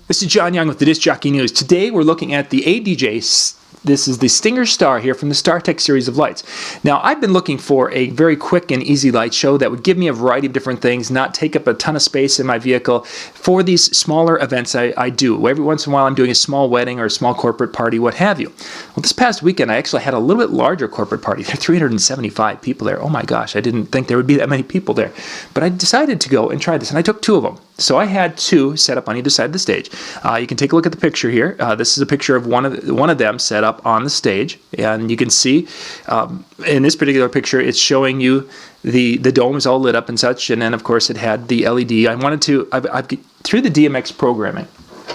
This is John Young with the Disc Jockey News. Today we're looking at the ADJ. This is the Stinger Star here from the StarTech series of lights. Now, I've been looking for a very quick and easy light show that would give me a variety of different things, not take up a ton of space in my vehicle for these smaller events I do. Every once in a while I'm doing a small wedding or a small corporate party, what have you. Well, this past weekend I actually had a little bit larger corporate party. There are 375 people there. Oh my gosh, I didn't think there would be that many people there. But I decided to go and try this, and I took two of them. So I had two set up on either side of the stage. You can take a look at the picture here. This is a picture of one of them set up on the stage, and you can see in this particular picture it's showing you the dome is all lit up and such, and then of course it had the LED. I've through the DMX programming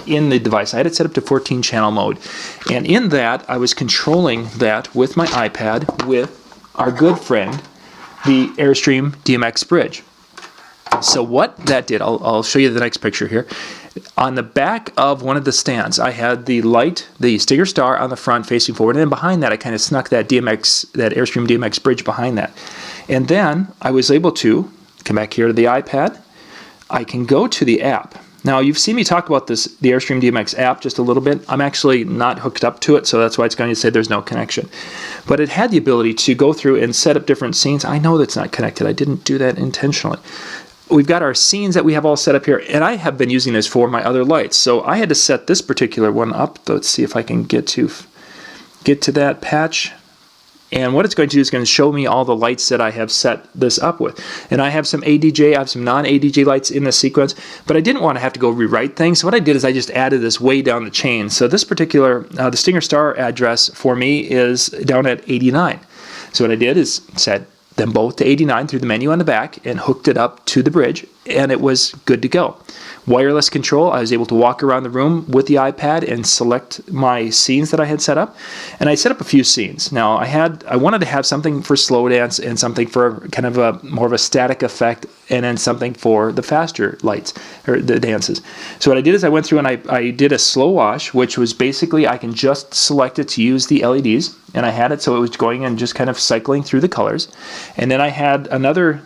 in the device, I had it set up to 14 channel mode, and in that I was controlling that with my iPad with our good friend the Airstream DMX bridge. So what that did, I'll show you the next picture here. On the back of one of the stands, I had the light, the Stinger Star on the front facing forward, and then behind that I kind of snuck that Airstream DMX bridge behind that. And then I was able to come back here to the iPad. I can go to the app. Now, you've seen me talk about the Airstream DMX app just a little bit. I'm actually not hooked up to it, so that's why it's going to say there's no connection. But it had the ability to go through and set up different scenes. I know that's not connected. I didn't do that intentionally. We've got our scenes that we have all set up here, and I have been using this for my other lights. So I had to set this particular one up. Let's see if I can get to that patch. And what it's going to do is going to show me all the lights that I have set this up with. And I have some ADJ, I have some non-ADJ lights in the sequence, but I didn't want to have to go rewrite things. So what I did is I just added this way down the chain. So this particular, the Stinger Star address for me is down at 89. So what I did is set them both to 89 through the menu on the back and hooked it up to the bridge, and it was good to go. Wireless control, I was able to walk around the room with the iPad and select my scenes that I had set up, and I set up a few scenes. Now I wanted to have something for slow dance and something for kind of more of a static effect, and then something for the faster lights or the dances. So what I did is I went through and I did a slow wash, which was basically I can just select it to use the LEDs, and I had it so it was going and just kind of cycling through the colors. And then I had another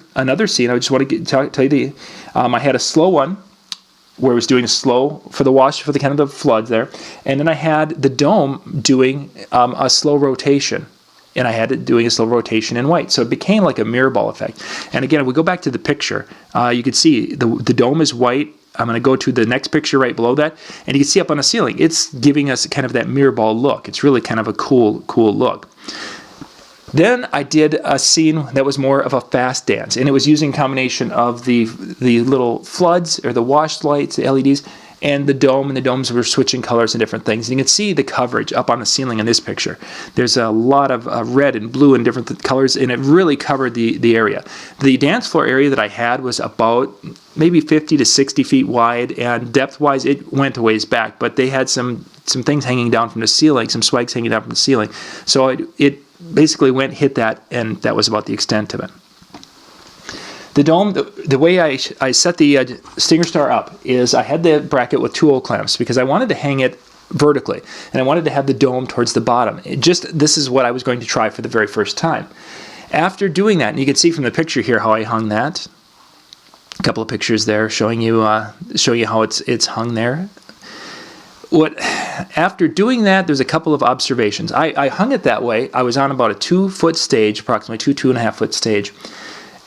scene. I just want to tell you I had a slow one where it was doing a slow for the wash for the kind of the floods there, and then I had the dome doing a slow rotation, and I had it doing a slow rotation in white, so it became like a mirror ball effect. And again, if we go back to the picture, you can see the dome is white. I'm going to go to the next picture right below that, and you can see up on the ceiling it's giving us kind of that mirror ball look. It's really kind of a cool look. Then I did a scene that was more of a fast dance, and it was using a combination of the little floods or the washed lights, the LEDs, and the dome, and the domes were switching colors and different things. And you can see the coverage up on the ceiling in this picture. There's a lot of red and blue and different colors, and it really covered the area. The dance floor area that I had was about maybe 50 to 60 feet wide, and depth-wise it went a ways back, but they had some things hanging down from the ceiling, some swags hanging down from the ceiling. So it basically hit that, and that was about the extent of it. The dome, the way I set the Stinger Star up is I had the bracket with two O-clamps because I wanted to hang it vertically, and I wanted to have the dome towards the bottom. This is what I was going to try for the very first time. After doing that, and you can see from the picture here how I hung that. A couple of pictures there showing you how it's hung there. After doing that, there's a couple of observations. I hung it that way. I was on about a 2-foot stage, approximately 2.5 foot stage.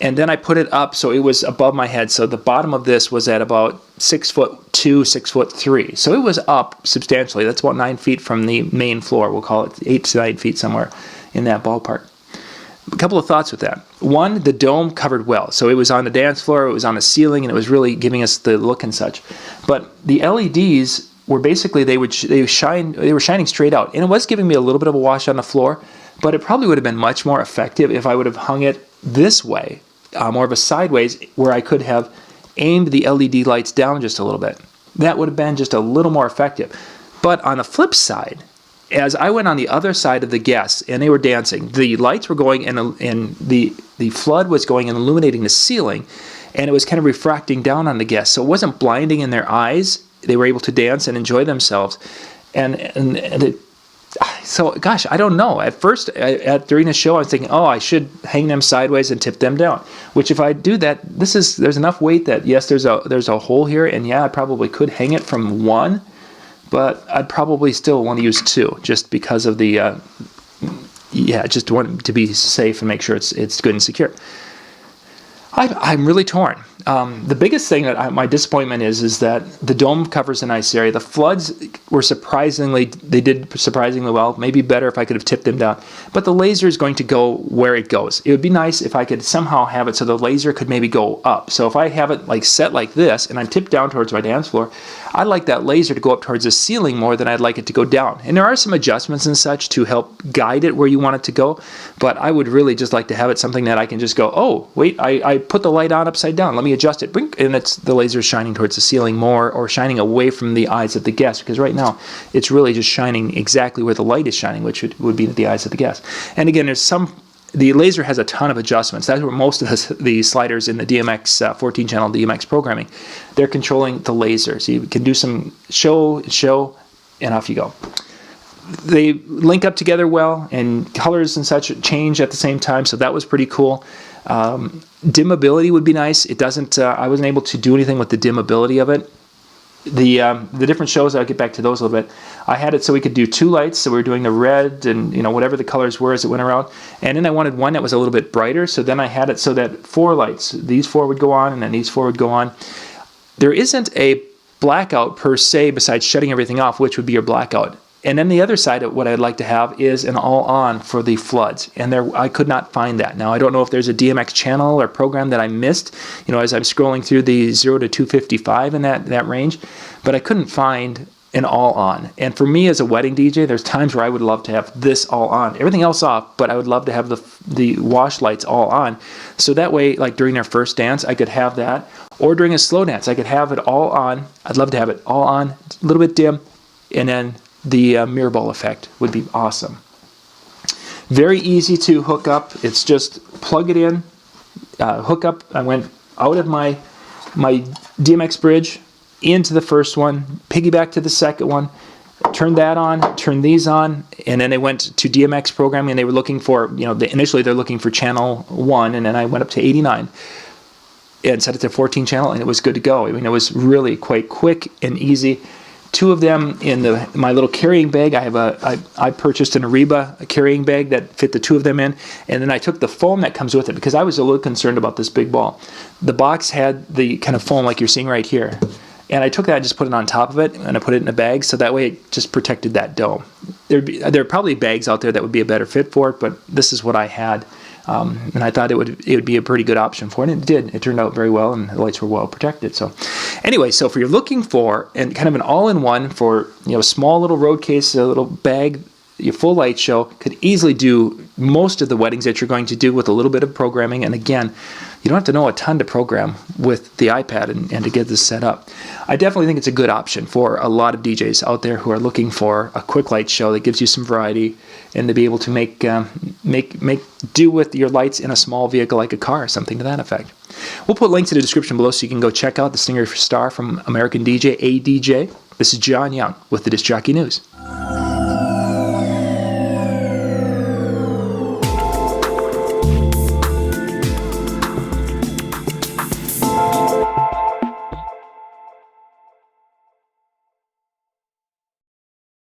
And then I put it up so it was above my head. So the bottom of this was at about 6'2", 6'3". So it was up substantially. That's about 9 feet from the main floor. We'll call it 8 to 9 feet, somewhere in that ballpark. A couple of thoughts with that. One, the dome covered well. So it was on the dance floor, it was on the ceiling, and it was really giving us the look and such. But the LEDs were basically, they were shining straight out. And it was giving me a little bit of a wash on the floor, but it probably would have been much more effective if I would have hung it this way, more of a sideways, where I could have aimed the LED lights down just a little bit. That would have been just a little more effective. But on the flip side, as I went on the other side of the guests and they were dancing, the lights were going and the flood was going and illuminating the ceiling, and it was kind of refracting down on the guests. So it wasn't blinding in their eyes. They were able to dance and enjoy themselves. And So, gosh, I don't know. At first, during the show, I was thinking, oh, I should hang them sideways and tip them down. Which, if I do that, there's enough weight that, yes, there's a hole here, and yeah, I probably could hang it from one, but I'd probably still want to use two, just because of the, just want to be safe and make sure it's good and secure. I'm really torn. The biggest thing that my disappointment is that the dome covers a nice area. The floods were they did surprisingly well. Maybe better if I could have tipped them down. But the laser is going to go where it goes. It would be nice if I could somehow have it so the laser could maybe go up. So if I have it like set like this and I'm tipped down towards my dance floor, I'd like that laser to go up towards the ceiling more than I'd like it to go down. And there are some adjustments and such to help guide it where you want it to go. But I would really just like to have it something that I can just go, oh, wait, I put the light on upside down. Let me adjust it. And it's the laser shining towards the ceiling more, or shining away from the eyes of the guest, because right now it's really just shining exactly where the light is shining, which would be the eyes of the guest. And again, the laser has a ton of adjustments. That's where most of the sliders in the DMX 14-channel DMX programming, they're controlling the laser. So you can do some show, and off you go. They link up together well, and colors and such change at the same time, so that was pretty cool. Dimmability would be nice. It doesn't. I wasn't able to do anything with the dimmability of it. The different shows, I'll get back to those a little bit. I had it so we could do two lights, so we were doing the red and whatever the colors were as it went around. And then I wanted one that was a little bit brighter, so then I had it so that 4 lights. These 4 would go on, and then these 4 would go on. There isn't a blackout per se besides shutting everything off, which would be your blackout. And then the other side of what I'd like to have is an all-on for the floods. And I could not find that. Now, I don't know if there's a DMX channel or program that I missed, as I'm scrolling through the 0 to 255 in that range. But I couldn't find an all-on. And for me as a wedding DJ, there's times where I would love to have this all on. Everything else off, but I would love to have the wash lights all on. So that way, like during their first dance, I could have that. Or during a slow dance, I could have it all on. I'd love to have it all on, a little bit dim, and then the mirror ball effect would be awesome. Very easy to hook up. It's just plug it in, hook up. I went out of my DMX bridge into the first one, piggyback to the second one, turn that on, turn these on, and then they went to DMX programming, and they were looking for, initially they're looking for channel 1, and then I went up to 89 and set it to 14 channel, and it was good to go. I mean, it was really quite quick and easy. 2 of them in my little carrying bag. I purchased an Ariba carrying bag that fit the 2 of them in, and then I took the foam that comes with it because I was a little concerned about this big ball. The box had the kind of foam like you're seeing right here, and I took that and just put it on top of it, and I put it in a bag so that way it just protected that dome. There are probably bags out there that would be a better fit for it, but this is what I had. And I thought it would be a pretty good option for it, and it did. It turned out very well, and the lights were well protected. So anyway, so if you're looking for and kind of an all-in-one for a small little road case, a little bag, your full light show, could easily do most of the weddings that you're going to do with a little bit of programming. And again, you don't have to know a ton to program with the iPad and to get this set up. I definitely think it's a good option for a lot of DJs out there who are looking for a quick light show that gives you some variety and to be able to make do with your lights in a small vehicle like a car or something to that effect. We'll put links in the description below so you can go check out the Stinger Star from American DJ ADJ. This is John Young with the Disc Jockey News.